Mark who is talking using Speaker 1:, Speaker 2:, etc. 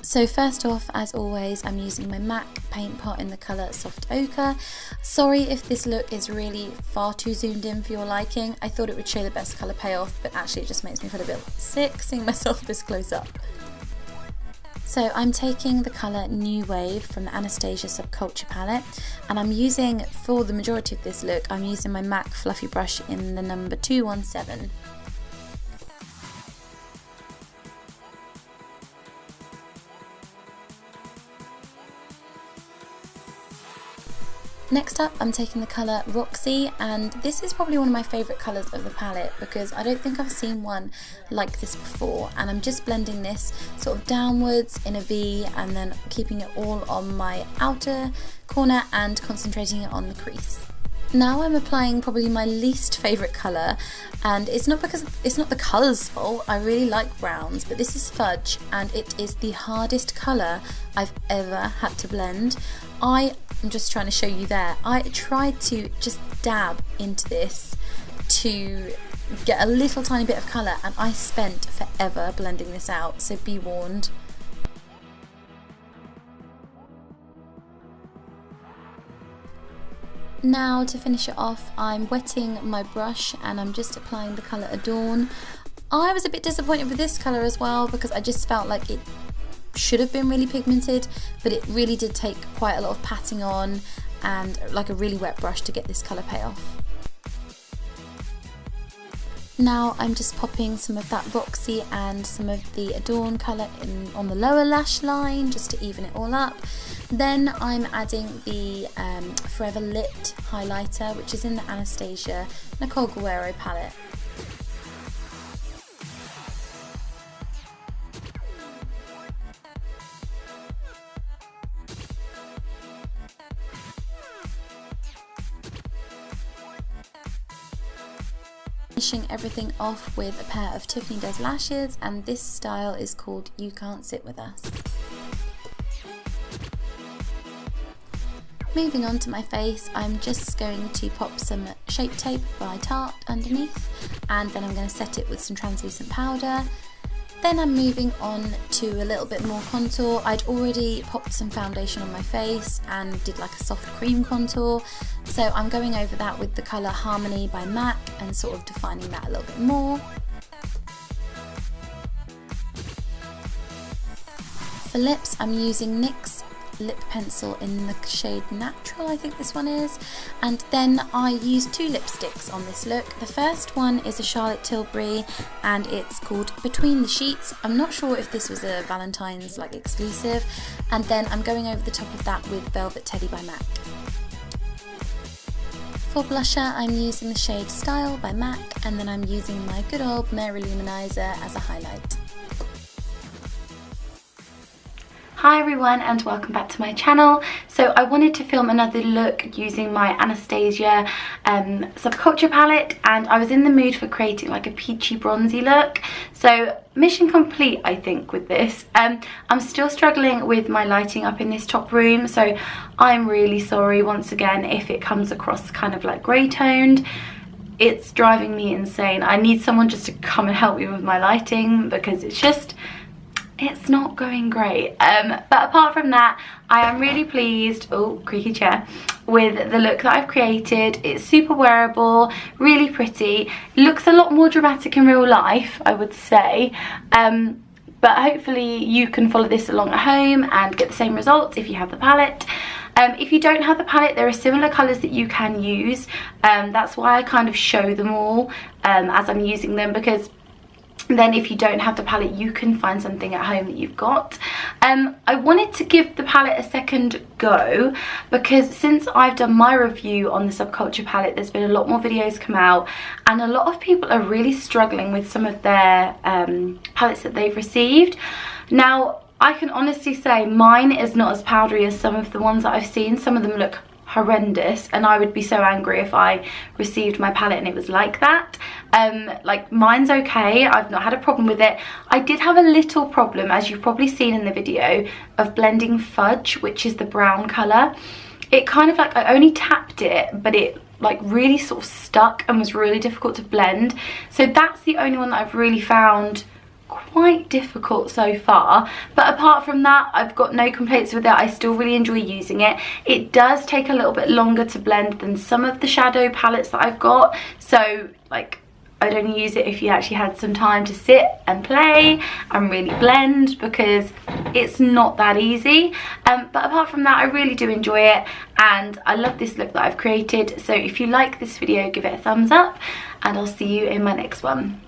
Speaker 1: So first off, as always, I'm using my MAC paint pot in the colour Soft Ochre. Sorry if this look is really far too zoomed in for your liking. I thought it would show the best colour payoff, but actually it just makes me feel a bit sick seeing myself this close up. So I'm taking the colour New Wave from the Anastasia Subculture palette, and I'm using, for the majority of this look, I'm using my MAC fluffy brush in the number 217. Next up, I'm taking the colour Roxy, and this is probably one of my favourite colours of the palette because I don't think I've seen one like this before, and I'm just blending this sort of downwards in a V and then keeping it all on my outer corner and concentrating it on the crease. Now I'm applying probably my least favourite colour, and it's not because it's not the colour's fault. I really like browns, but this is Fudge, and it is the hardest colour I've ever had to blend. I'm just trying to show you there. I tried to just dab into this to get a little tiny bit of colour, and I spent forever blending this out, so be warned. Now to finish it off, I'm wetting my brush and I'm just applying the colour Adorn. I was a bit disappointed with this colour as well because I just felt like it should have been really pigmented, but it really did take quite a lot of patting on and like a really wet brush to get this colour payoff. Now I'm just popping some of that Roxy and some of the Adorn colour on the lower lash line just to even it all up. Then I'm adding the Forever Lit highlighter, which is in the Anastasia Nicole Guerrero palette. Finishing everything off with a pair of Tiffany Does lashes, and this style is called You Can't Sit With Us. Moving on to my face, I'm just going to pop some Shape Tape by Tarte underneath, and then I'm going to set it with some translucent powder. Then I'm moving on to a little bit more contour. I'd already popped some foundation on my face and did like a soft cream contour, so I'm going over that with the colour Harmony by MAC and sort of defining that a little bit more. For lips, I'm using NYX lip pencil in the shade Natural, I think this one is, and then I use two lipsticks on this look. The first one is a Charlotte Tilbury and it's called Between the Sheets. I'm not sure if this was a Valentine's like exclusive, and then I'm going over the top of that with Velvet Teddy by MAC. For blusher, I'm using the shade Style by MAC, and then I'm using my good old Mary Luminizer as a highlight. Hi everyone and welcome back to my channel. So I wanted to film another look using my Anastasia Subculture palette, and I was in the mood for creating like a peachy bronzy look. So mission complete, I think, with this. I'm still struggling with my lighting up in this top room, so I'm really sorry once again if it comes across kind of like grey toned. It's driving me insane. I need someone just to come and help me with my lighting because it's not going great, but apart from that, I am really pleased, oh creaky chair, with the look that I've created. It's super wearable, really pretty, looks a lot more dramatic in real life, I would say, but hopefully you can follow this along at home and get the same results if you have the palette. If you don't have the palette, there are similar colours that you can use. That's why I kind of show them all as I'm using them, because then if you don't have the palette you can find something at home that you've got. I wanted to give the palette a second go because since I've done my review on the Subculture palette, there's been a lot more videos come out and a lot of people are really struggling with some of their palettes that they've received. Now I can honestly say mine is not as powdery as some of the ones that I've seen. Some of them look horrendous and I would be so angry if I received my palette and it was like that. Like mine's okay, I've not had a problem with it. I did have a little problem, as you've probably seen in the video, of blending Fudge, which is the brown colour. It kind of like, I only tapped it, but it like really sort of stuck and was really difficult to blend. So that's the only one that I've really found quite difficult so far, but apart from that I've got no complaints with it. I still really enjoy using it. It does take a little bit longer to blend than some of the shadow palettes that I've got, so like I'd only use it if you actually had some time to sit and play and really blend, because it's not that easy. But apart from that, I really do enjoy it and I love this look that I've created. So if you like this video, give it a thumbs up and I'll see you in my next one.